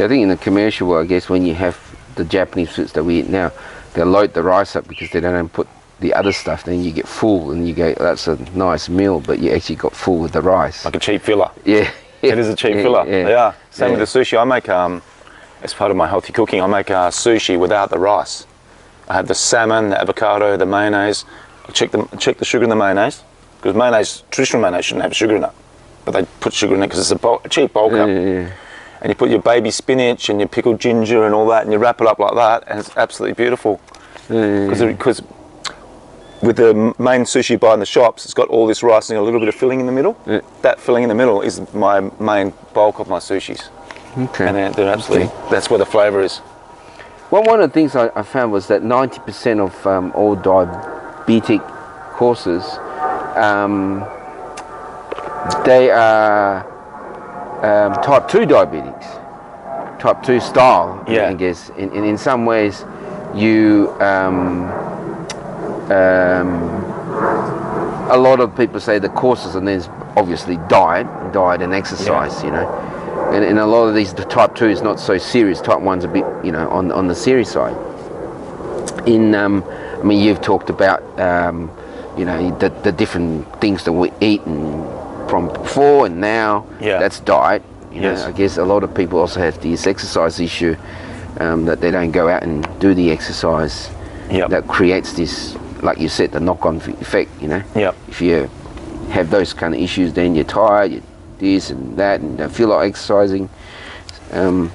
I think in the commercial world, I guess when you have the Japanese foods that we eat now, they load the rice up because they don't put the other stuff. Then you get full, and you go, "That's a nice meal," but you actually got full with the rice. Like a cheap filler. Yeah. It is a cheap filler. Yeah. Same with the sushi. I make, as part of my healthy cooking, I make sushi without the rice. I have the salmon, the avocado, the mayonnaise. I check the sugar in the mayonnaise, because mayonnaise, traditional mayonnaise shouldn't have sugar in it, but they put sugar in it because it's a cheap bulk up. Yeah. And you put your baby spinach and your pickled ginger and all that, and you wrap it up like that, and it's absolutely beautiful. Because with the main sushi you buy in the shops, it's got all this rice and a little bit of filling in the middle. Yeah. That filling in the middle is my main bulk of my sushis. Okay. And they're absolutely, that's where the flavour is. Well, one of the things I found was that 90% of all diabetic horses, they are type 2 diabetics, type 2 style, I guess. In some ways, you a lot of people say the causes, and there's obviously diet and exercise, you know. And a lot of these, the type 2 is not so serious. Type 1's a bit, you know, on the serious side. I mean, you've talked about, you know, the different things that we eat from before and now. Yeah. That's diet. You know, I guess a lot of people also have this exercise issue, that they don't go out and do the exercise. Yep. That creates this, like you said, the knock-on effect, you know. Yep. If you have those kind of issues, then you're tired, you're this and that, and don't feel like exercising. So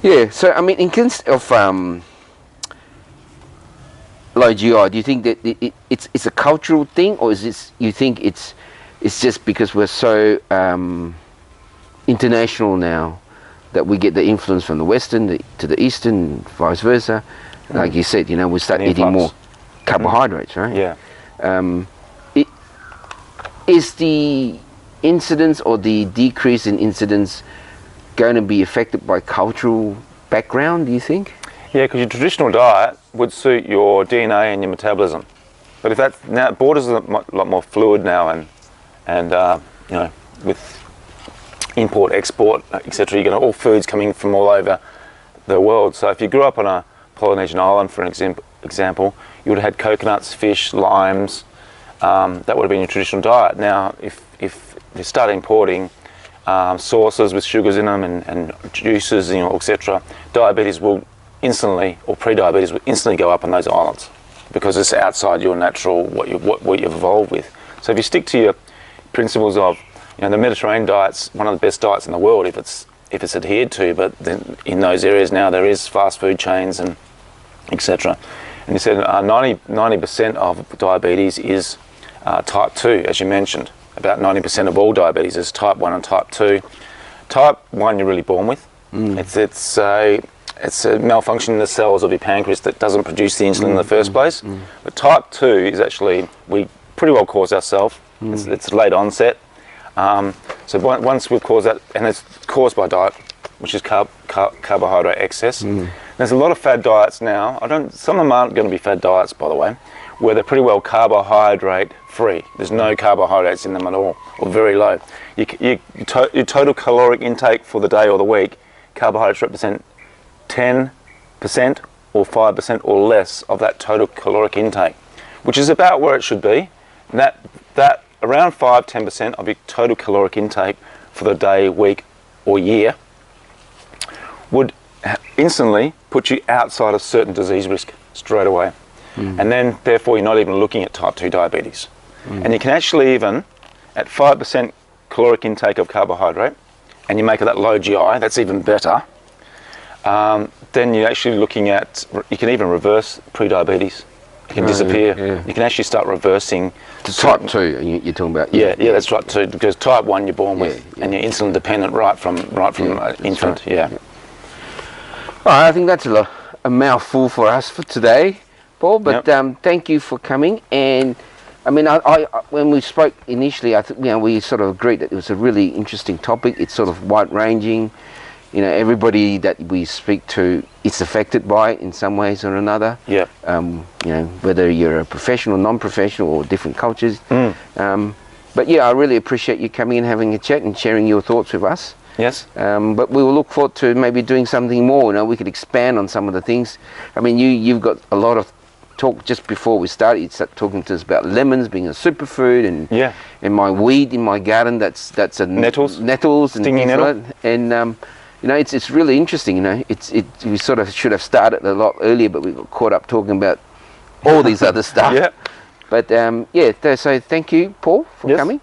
I mean, in case of low GI, do you think that it's a cultural thing, or is this, you think it's just because we're so international now that we get the influence from the Western to the Eastern, vice versa? Like you said, you know, we start eating more carbohydrates, right? Yeah. Is the incidence or the decrease in incidence going to be affected by cultural background, do you think? Yeah, because your traditional diet would suit your DNA and your metabolism. But if that's, now borders are a lot more fluid now, and you know, with import, export, etc., you're going to all foods coming from all over the world. So if you grew up on a Polynesian island, for an example, you would have had coconuts, fish, limes. That would have been your traditional diet. Now, if you start importing sauces with sugars in them and juices, you know, etc., diabetes will instantly, or pre-diabetes will instantly go up on those islands, because it's outside your natural, what you've evolved with. So if you stick to your principles of, you know, the Mediterranean diet's one of the best diets in the world if it's adhered to, but then in those areas now there is fast food chains and etc. And you said 90% of diabetes is type 2, as you mentioned. About 90% of all diabetes is type 1 and type 2. Type 1 you're really born with. It's a malfunction in the cells of your pancreas that doesn't produce the insulin in the first place. But type 2 is actually, we pretty well cause ourselves. It's late onset. So once we've caused that, and it's caused by diet, which is carbohydrate excess. There's a lot of fad diets now. Some of them aren't going to be fad diets, by the way, where they're pretty well carbohydrate free. There's no carbohydrates in them at all, or very low. Your total caloric intake for the day or the week, carbohydrates represent 10% or 5% or less of that total caloric intake, which is about where it should be. And that around 5-10% of your total caloric intake for the day, week, or year would instantly put you outside of certain disease risk straight away. And then, therefore, you're not even looking at type 2 diabetes. And you can actually even, at 5% caloric intake of carbohydrate, and you make it that low GI, that's even better, then you're actually looking at, you can even reverse pre-diabetes. It can disappear. Yeah. You can actually start reversing. Type 2, you're talking about? Yeah, that's type 2, because type 1 you're born with, and you're insulin dependent right from infant. Right. Yeah. All right, I think that's a mouthful for us for today, Paul. But thank you for coming. And I mean, I when we spoke initially, I think, you know, we sort of agreed that it was a really interesting topic. It's sort of wide-ranging. You know, everybody that we speak to is affected by it in some ways or another. Yeah. You know, whether you're a professional, non-professional, or different cultures. But yeah, I really appreciate you coming and having a chat and sharing your thoughts with us. Yes. But we will look forward to maybe doing something more. You know, we could expand on some of the things. I mean, you've got a lot of talk just before we started. You started talking to us about lemons being a superfood, and my weed in my garden that's a nettles and stinging things nettle. like that. And you know, it's really interesting. You know, we sort of should have started a lot earlier, but we got caught up talking about all these other stuff. Yeah. But so thank you, Paul, for coming.